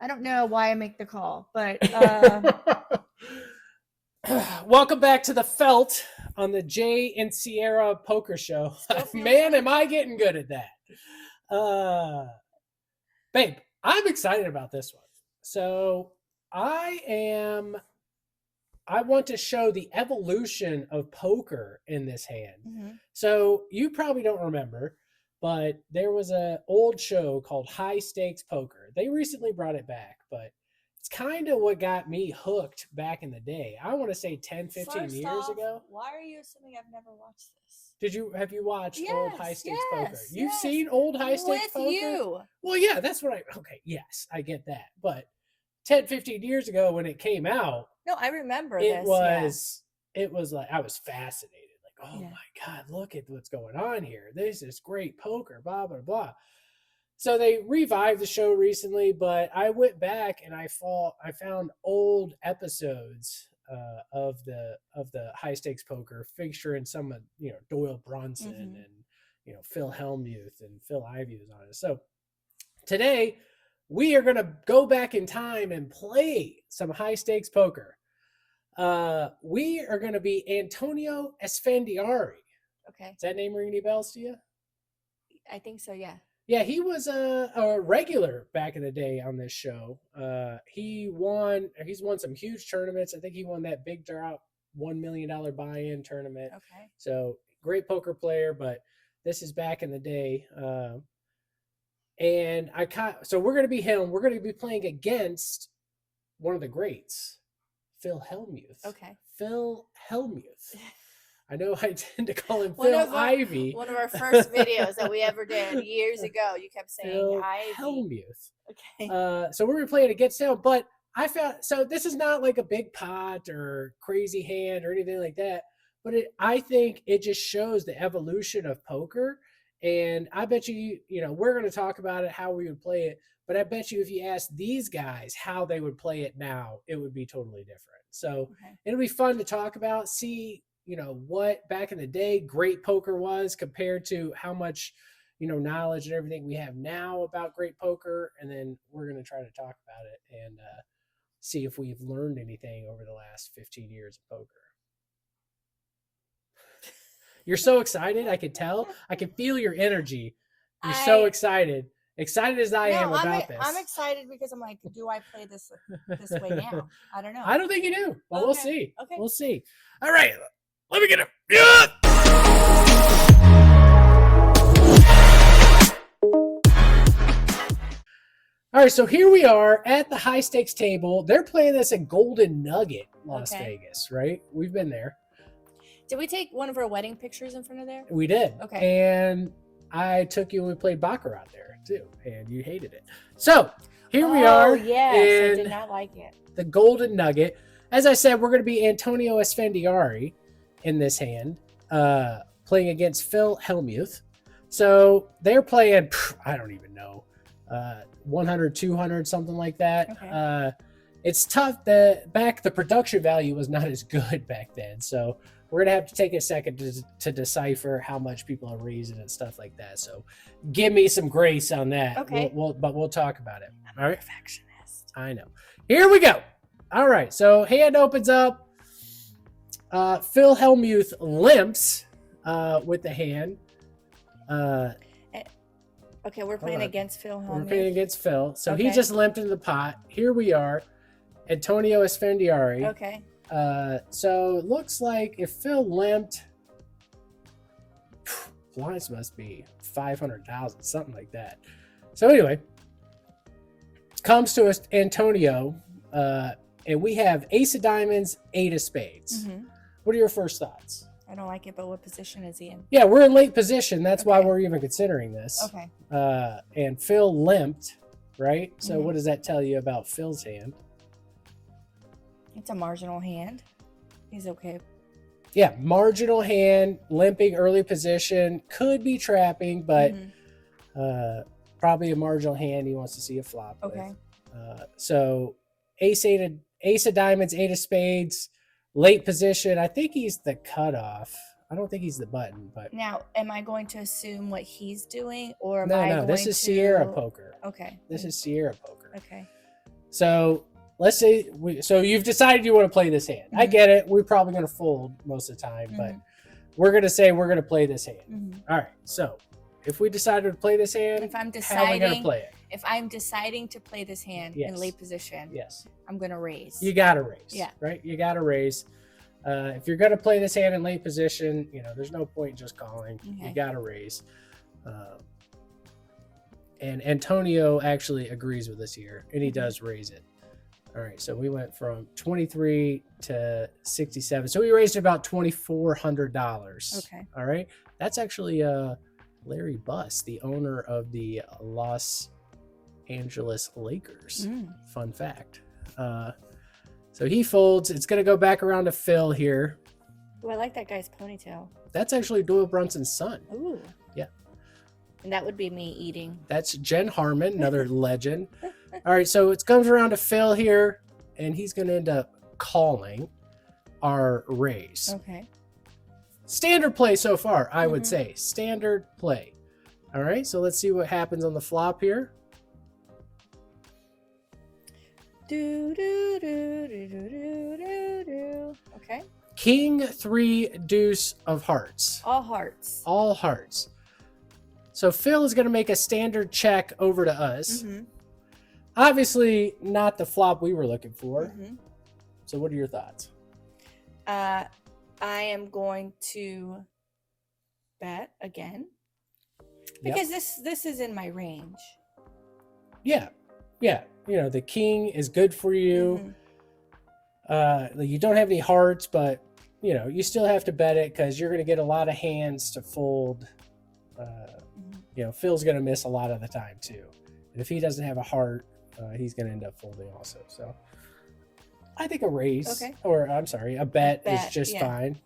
I don't know why I make the call, but welcome back to the Felt on the Jay and Ciara Poker Show. Man, am I getting good at that. Babe, I'm excited about this one. So I want to show the evolution of poker in this hand. Mm-hmm. So you probably don't remember, but there was an old show called High Stakes Poker. They recently brought it back, but it's kind of what got me hooked back in the day. I want to say 10, 15 years ago. Why are you assuming I've never watched this? Have you watched old High Stakes Poker? You've yes. seen old High Stakes Poker? With you. Well, yeah, that's what okay, yes, I get that. But 10, 15 years ago when it came out, no, I remember it was like I was fascinated. Like, oh my God, look at what's going on here. This is great poker, blah, blah, blah. So they revived the show recently, but I went back and I found old episodes of the High Stakes Poker featuring some of Doyle Brunson and Phil Hellmuth and Phil Ivey was on it. So today we are going to go back in time and play some high stakes poker. We are going to be Antonio Esfandiari. Okay. Does that name ring any bells to you? I think so, yeah. Yeah, he was a regular back in the day on this show. He's won some huge tournaments. I think he won that big drop $1 million buy-in tournament. Okay. So great poker player, but this is back in the day. And so we're going to be him. We're going to be playing against one of the greats, Phil Hellmuth. Okay. Phil Hellmuth. I know I tend to call him Phil Ivey. One of our first videos that we ever did years ago, you kept saying Phil Ivey. Hellmuth. Okay. So we're going to be playing against him, but so this is not like a big pot or crazy hand or anything like that, but I think it just shows the evolution of poker. And I bet you, we're going to talk about it, how we would play it. But I bet you if you ask these guys how they would play it now, it would be totally different. So it'll be fun to talk about, see, what back in the day great poker was compared to how much, knowledge and everything we have now about great poker. And then we're going to try to talk about it and see if we've learned anything over the last 15 years of poker. You're so excited. I could tell. I can feel your energy. You're so excited. Excited as I am about this. I'm excited because I'm like, do I play this way now? I don't know. I don't think you do. But we'll see. Okay. We'll see. All right. Let me get him. Yeah! All right. So here we are at the high stakes table. They're playing this at Golden Nugget, Las Vegas, right? We've been there. Did we take one of our wedding pictures in front of there? We did. Okay. And I took you when we played Baccarat there too, and you hated it. So here we are. Oh, yes. I did not like it. The Golden Nugget. As I said, we're going to be Antonio Esfandiari in this hand, playing against Phil Hellmuth. So they're playing, I don't even know, 100, 200, something like that. Okay. It's tough. The production value was not as good back then. So we're going to have to take a second to decipher how much people are raising and stuff like that. So give me some grace on that. Okay. But we'll talk about it. I'm a perfectionist. I know. Here we go. All right. So hand opens up. Phil Hellmuth limps with the hand. Okay, we're playing against Phil Hellmuth. We're playing against Phil. So he just limped into the pot. Here we are. Antonio Esfandiari. Okay. So it looks like if Phil limped, blinds must be 500,000, something like that. So anyway, comes to us Antonio, and we have ace of diamonds, eight of spades. Mm-hmm. What are your first thoughts? I don't like it, but what position is he in? Yeah, we're in late position. That's why we're even considering this. Okay. And Phil limped, right? So what does that tell you about Phil's hand? It's a marginal hand. He's okay. Yeah, marginal hand, limping, early position, could be trapping, but probably a marginal hand he wants to see a flop with. So ace of diamonds, eight of spades, late position. I think he's the cutoff. I don't think he's the button, but now, am I going to assume what he's doing, or no? This is Ciara poker. Okay. This is Ciara poker. Okay. So let's say so you've decided you want to play this hand. I get it. We're probably going to fold most of the time, but we're going to say we're going to play this hand. All right. So if we decided to play this hand, if I'm how are we going to deciding, play it? if I'm deciding to play this hand in late position, Yes, I'm gonna raise. you got to raise. Yeah. Right. You got to raise. If you're going to play this hand in late position, there's no point just calling. Okay. You got to raise. And Antonio actually agrees with us here, and he does raise it. All right, so we went from 23 to 67. So we raised about $2,400. Okay. All right, that's actually Larry Buss, the owner of the Los Angeles Lakers. Fun fact. So he folds. It's going to go back around to Phil here. Oh, I like that guy's ponytail. That's actually Doyle Brunson's son. Ooh. Yeah. And that would be me eating. That's Jen Harmon, another legend. All right, so it comes around to Phil here, and he's going to end up calling our raise. Okay. Standard play so far, I would say. Standard play. All right, so let's see what happens on the flop here. Do, do, do, do, do, do, do, do. Okay. King 3 deuce of hearts. All hearts. All hearts. So Phil is going to make a standard check over to us. Obviously, not the flop we were looking for. So what are your thoughts? I am going to bet again. Because this is in my range. Yeah. The king is good for you. You don't have any hearts, but you still have to bet it because you're going to get a lot of hands to fold. Phil's going to miss a lot of the time too. And if he doesn't have a heart, he's going to end up folding also. So I think a raise, or I'm sorry, a bet is just fine.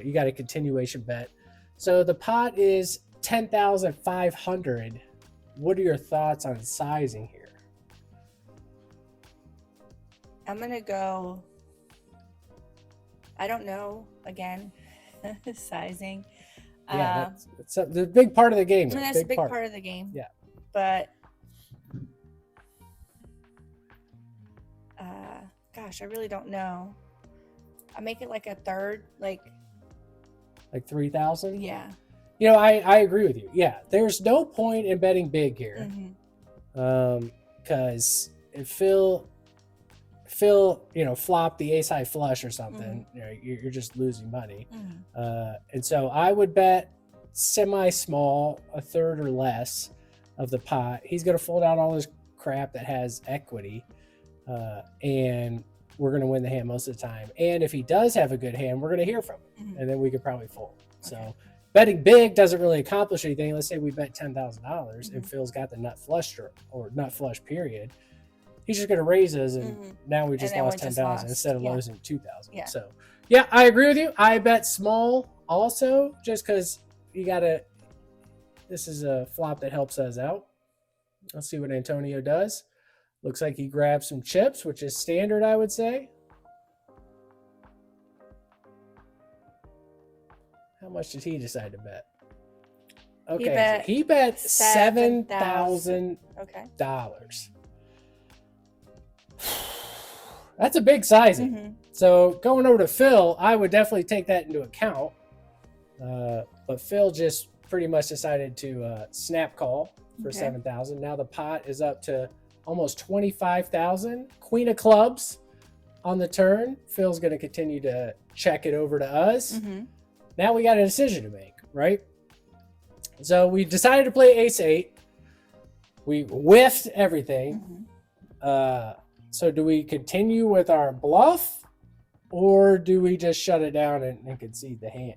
You got a continuation bet. So the pot is 10,500. What are your thoughts on sizing here? I'm going to go, I don't know, again, sizing. Yeah, that's the big part of the game. That's a big part of the game. Yeah. But, gosh, I really don't know. I make it like a third, like 3,000? Yeah. I agree with you. Yeah, there's no point in betting big here. Because if Phil, flop the ace high flush or something, you're just losing money. And so I would bet semi-small, a third or less of the pot. He's going to fold out all his crap that has equity, and we're going to win the hand most of the time. And if he does have a good hand, we're going to hear from him, and then we could probably fold. So betting big doesn't really accomplish anything. Let's say we bet $10,000 and Phil's got the nut flush or nut flush period. He's just going to raise us, and now we just lost 10,000 instead of losing 2,000. Yeah. So, yeah, I agree with you. I bet small also, just because you got to. This is a flop that helps us out. Let's see what Antonio does. Looks like he grabs some chips, which is standard, I would say. How much did he decide to bet? Okay, he bet $7,000. Okay. That's a big sizing. So going over to Phil, I would definitely take that into account. But Phil just pretty much decided to snap call for 7,000. Now the pot is up to almost 25,000. Queen of clubs on the turn. Phil's going to continue to check it over to us. Now we got a decision to make, right? So we decided to play ace eight. We whiffed everything. So do we continue with our bluff, or do we just shut it down and concede the hand?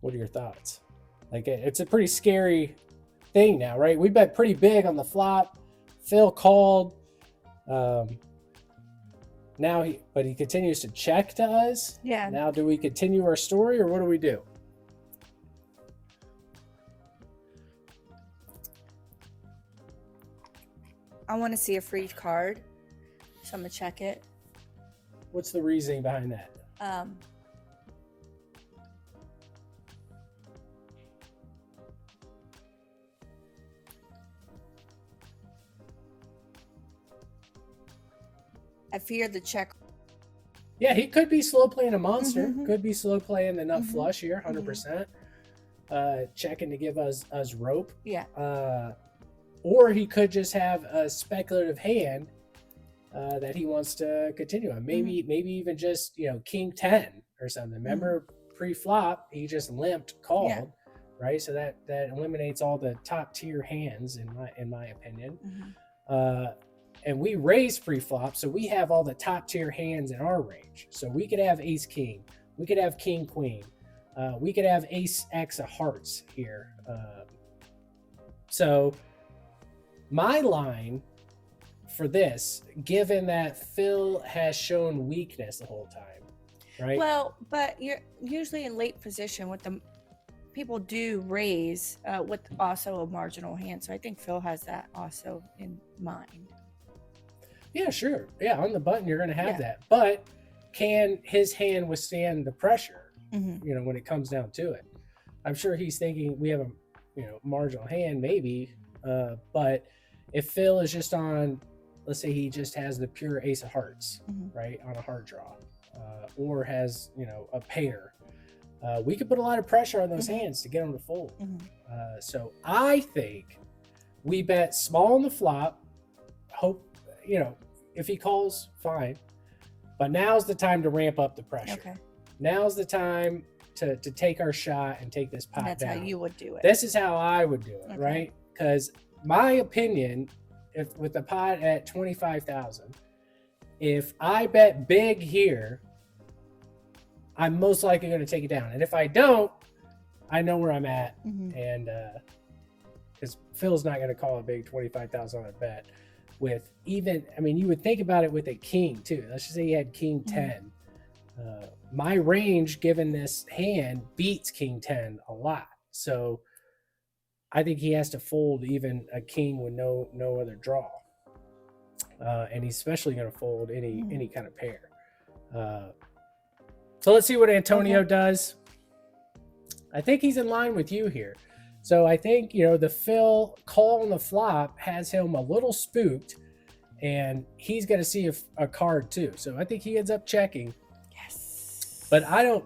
What are your thoughts? Like, it's a pretty scary thing now, right? We bet pretty big on the flop. Phil called. But he continues to check to us. Yeah. Now, do we continue our story, or what do we do? I want to see a free card, so I'm gonna check it. What's the reasoning behind that? I fear the check. Yeah, he could be slow playing a monster. Mhm. Could be slow playing the nut Mhm. flush here, 100%. Checking to give us rope. Yeah. Or he could just have a speculative hand that he wants to continue on. Maybe even just, King 10 or something. Remember pre-flop, he just limped called, Yeah. right? So that eliminates all the top tier hands in my opinion. Mhm. And we raise pre-flop, so we have all the top tier hands in our range. So we could have ace king, we could have king queen, we could have ace x of hearts here. So my line for this, given that Phil has shown weakness the whole time, right? Well, but you're usually in late position with the people do raise with also a marginal hand. So I think Phil has that also in mind. Yeah, sure. Yeah, on the button you're going to have Yeah. that. But can his hand withstand the pressure, Mhm. when it comes down to it? I'm sure he's thinking we have a, marginal hand maybe. But if Phil is just on, let's say he just has the pure ace of hearts, Mhm. right, on a hard draw, or has, a pair, we could put a lot of pressure on those hands to get them to fold. So I think we bet small on the flop. Hope, if he calls, fine. But now's the time to ramp up the pressure. Okay. Now's the time to take our shot and take this pot And that's down. how you would do it. This is how I would do it, Okay. right? Because my opinion, if with the pot at 25,000, if I bet big here, I'm most likely going to take it down. And if I don't, I know where I'm at. And because Phil's not going to call a big $25,000 bet with even, you would think about it with a king too. Let's just say he had king 10. My range, given this hand, beats king 10 a lot. So I think he has to fold even a king with no other draw. And he's especially going to fold any kind of pair. So let's see what Antonio does. I think he's in line with you here. So I think, the Phil call on the flop has him a little spooked, and he's going to see a card too. So I think he ends up checking. Yes. But I don't,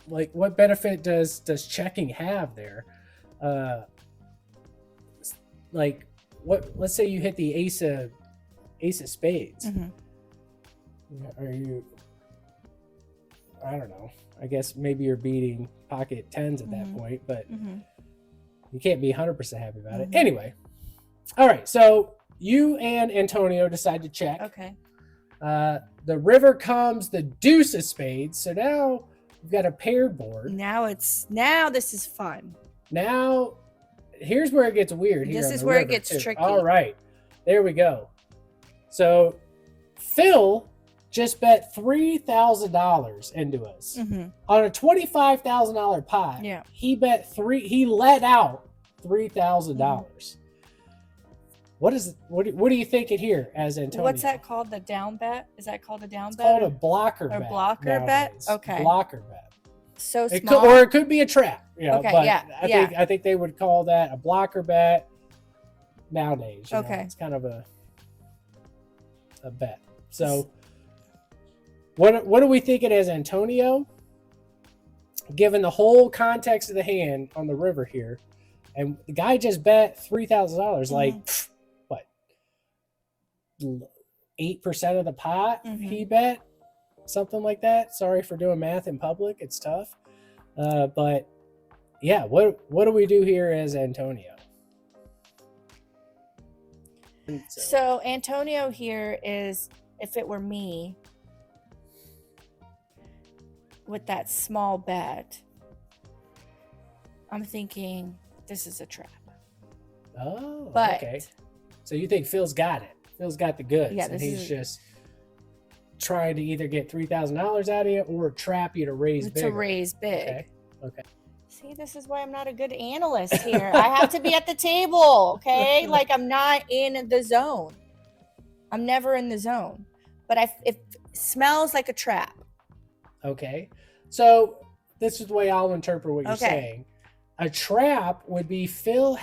what benefit does checking have there? Let's say you hit the ace of spades. Are you, I don't know. I guess maybe you're beating pocket tens at that point, but you can't be 100% happy about it. Anyway, all right. So you and Antonio decide to check. Okay. The river comes the deuce of spades. So now we've got a paired board. Now this is fun. Now, here's where it gets weird. This is where it gets tricky. All right. There we go. So Phil just bet $3,000 into us on a $25,000 pot. Yeah. He let out $3,000. What do you think it here as Antonio? What's that called? The down bet? Is that called a down bet? It's called a blocker bet. A blocker bet? Okay. Blocker bet. So small. Or it could be a trap. Okay, but yeah, I think they would call that a blocker bet nowadays. Okay. It's kind of a bet. So what do we think it is, Antonio? Given the whole context of the hand on the river here, and the guy just bet $3,000, like what? 8% of the pot he bet? Something like that. Sorry for doing math in public. It's tough. But yeah, what do we do here as Antonio? So Antonio here is, if it were me, with that small bet, I'm thinking this is a trap. Oh, but, okay. So you think Phil's got it? Phil's got the goods, yeah, and he's just trying to either get $3,000 out of you or trap you to raise big. To raise big. Okay. See, this is why I'm not a good analyst here. I have to be at the table, okay? Like, I'm not in the zone. I'm never in the zone. But it smells like a trap. Okay. So this is the way I'll interpret what you're saying. A trap would be Phil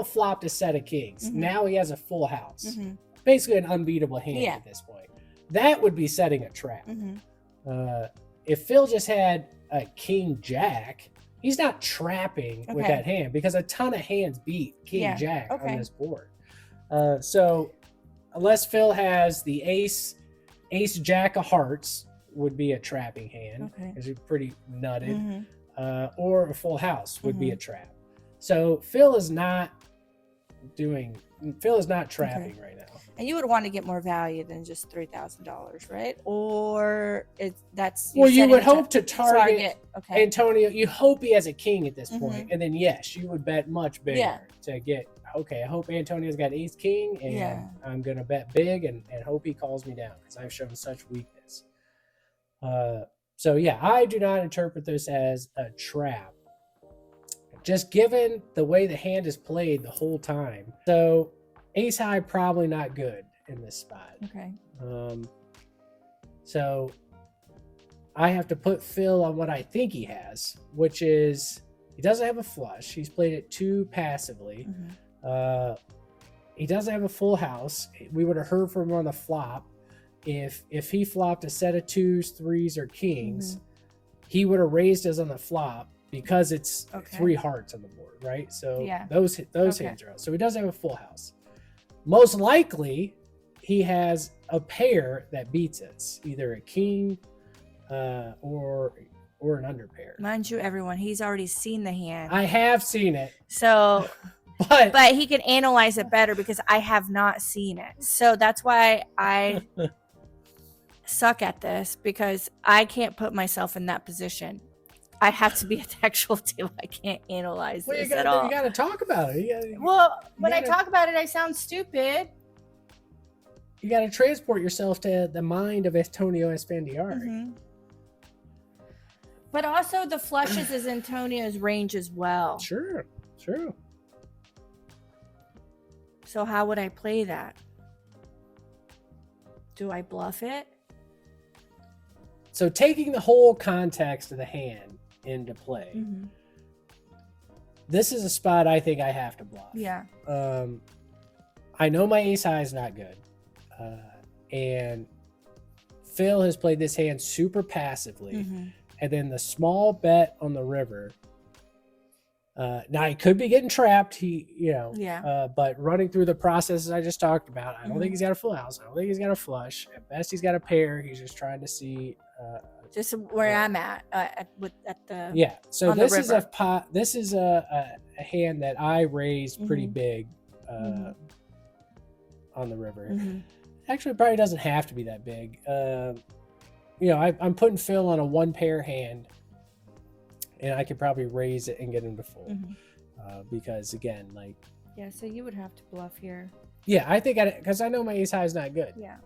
flopped a set of kings. Now he has a full house. basically an unbeatable hand at this point. That would be setting a trap. If Phil just had a king jack, he's not trapping with that hand because a ton of hands beat king jack on this board. So unless Phil has the ace jack of hearts would be a trapping hand because he's pretty nutted, or a full house would be a trap. So Phil is not trapping right now. And you would want to get more value than just $3,000, right? Or that's well, you would hope to target okay. Antonio. You hope he has a king at this point, and then yes, you would bet much bigger to get. Okay, I hope Antonio's got ace king, and I'm gonna bet big and hope he calls me down because I've shown such weakness. So yeah, I do not interpret this as a trap. Just given the way the hand is played the whole time. So ace high probably not good in this spot. Okay. So I have to put Phil on what I think he has, which is he doesn't have a flush. He's played it too passively. He doesn't have a full house. We would have heard from him on the flop. If he flopped a set of 2s, 3s, or kings, he would have raised us on the flop because it's 3 hearts on the board, right? So those hands are out. So he doesn't have a full house. Most likely, he has a pair that beats us, either a king or an underpair. Mind you, everyone, he's already seen the hand. I have seen it. So, but he can analyze it better because I have not seen it. So that's why I suck at this, because I can't put myself in that position. I have to be at the actual table. I can't analyze this at all. You got to talk about it. When I talk about it, I sound stupid. You got to transport yourself to the mind of Antonio Esfandiari. But also the flushes is Antonio's range as well. Sure, true. So how would I play that? Do I bluff it? So taking the whole context of the hand into play, this is a spot I think I have to bluff. Yeah. I know my ace high is not good. And Phil has played this hand super passively. And then the small bet on the river. Now he could be getting trapped. But running through the processes I just talked about, I don't think he's got a full house. I don't think he's got a flush. At best, he's got a pair. He's just trying to see. Just where I'm at the. Yeah. So this is a pot. This is a hand that I raised pretty big on the river. Actually, it probably doesn't have to be that big. I'm putting Phil on a 1-pair hand, and I could probably raise it and get him to fold because again, like. Yeah, so you would have to bluff here. Yeah, I think because I know my ace high is not good. Yeah.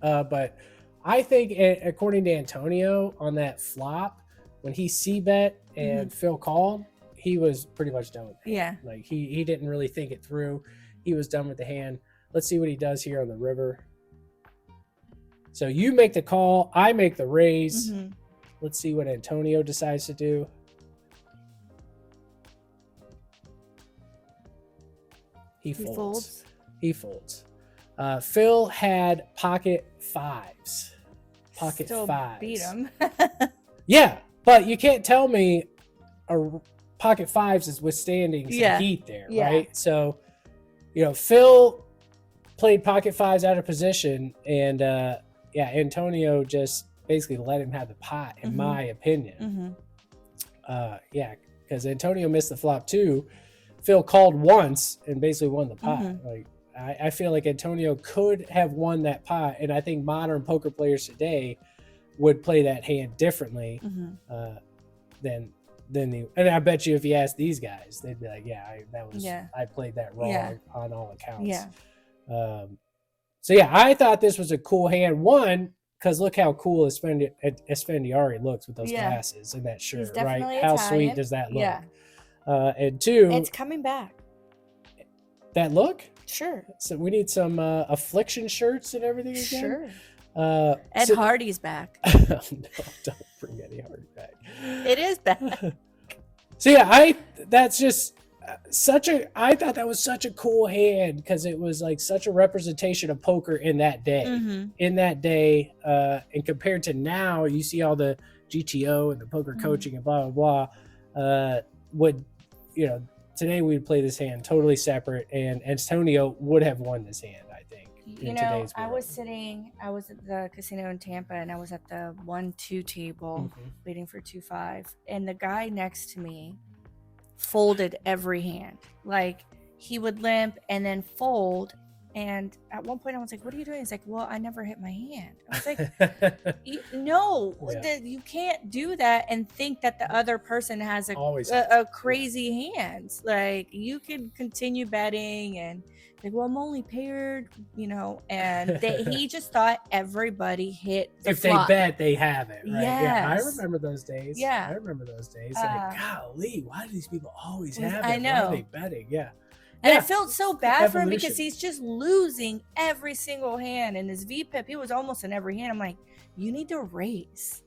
But I think according to Antonio on that flop, when he c-bet and Phil called, he was pretty much done with it. Yeah. Like he didn't really think it through. He was done with the hand. Let's see what he does here on the river. So you make the call, I make the raise. Let's see what Antonio decides to do. He folds. He folds. Phil had pocket fives. Still beat him. Yeah, but you can't tell me a pocket fives is withstanding some heat there, right? So, Phil played pocket fives out of position, and Antonio just basically let him have the pot, in my opinion. Because Antonio missed the flop too. Phil called once and basically won the pot. Like I feel like Antonio could have won that pot, and I think modern poker players today would play that hand differently than the. And I bet you if you ask these guys, they'd be like, I played that wrong on all accounts." Yeah. I thought this was a cool hand. One, because look how cool Esfandiari looks with those glasses and that shirt, right? How sweet does that look? Yeah. And two, it's coming back. That look? Sure. So we need some affliction shirts and everything again. Sure. Ed Hardy's back. No, don't bring Eddie Hardy back. It is back. So yeah, that's just I thought that was such a cool hand because it was like such a representation of poker in that day. Mm-hmm. In that day, and compared to now, you see all the GTO and the poker coaching and blah blah blah. Would today we'd play this hand totally separate, and Antonio would have won this hand, I think. I was at the casino in Tampa, and I was at the 1-2 table waiting for 2-5, and the guy next to me folded every hand. Like, he would limp and then fold, and at one point I was like, what are you doing? He's like, well, I never hit my hand. I was like, you can't do that and think that the other person has a crazy hand. Like, you can continue betting and like, well, I'm only paired, and he just thought everybody hit the if flop. They bet, they have it, right? Yes. Yeah, I remember those days. Yeah. I remember those days. Like, golly, why do these people always have it? I know. Why are they betting? Yeah. And I felt so bad for him because he's just losing every single hand. And his VPIP, he was almost in every hand. I'm like, you need to raise.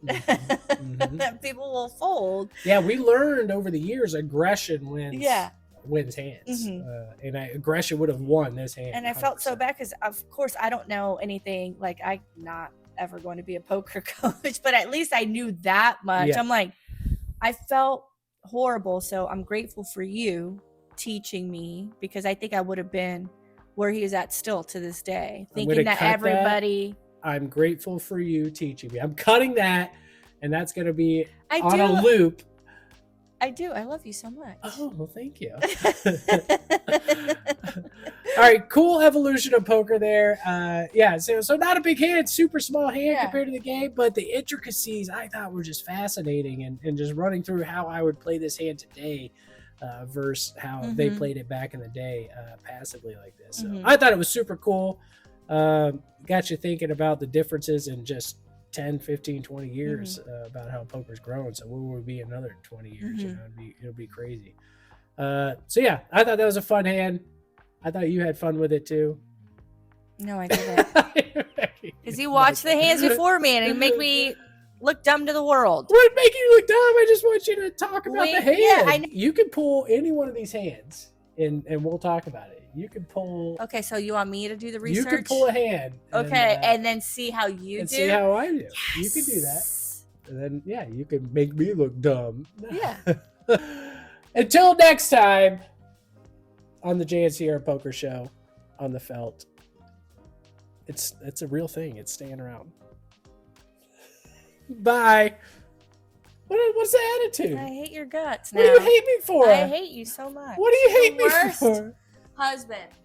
People will fold. Yeah, we learned over the years aggression wins. Yeah. Wins hands, and aggression would have won this hand. And I 100%. Felt so bad because, of course, I don't know anything. Like, I'm not ever going to be a poker coach, but at least I knew that much. Yeah. I'm like, I felt horrible. So I'm grateful for you teaching me, because I think I would have been where he is at still to this day, thinking that everybody. I'm grateful for you teaching me. I'm cutting that, and that's going to be on a loop. I do. I love you so much. Oh, well, thank you. All right, cool evolution of poker there. So not a big hand, super small hand compared to the game, but the intricacies I thought were just fascinating, and just running through how I would play this hand today versus how they played it back in the day passively like this. So I thought it was super cool. Got you thinking about the differences in just 10, 15, 20 years about how poker's grown. So where will we be in another 20 years? It'll be crazy. I thought that was a fun hand. I thought you had fun with it too. No, I didn't. Because you watched the hands before me and it make me look dumb to the world. What make you look dumb? I just want you to talk about the hand. Yeah, you can pull any one of these hands and we'll talk about it. You can pull. Okay, so you want me to do the research? You can pull a hand. Okay, and then see how you do. See how I do. Yes. You can do that. And then, you can make me look dumb. Yeah. Until next time on the Jay and Ciara Poker Show on the Felt. It's a real thing. It's staying around. Bye. What's the attitude? I hate your guts now. What do you hate me for? I hate you so much. What do you hate me for? Husband.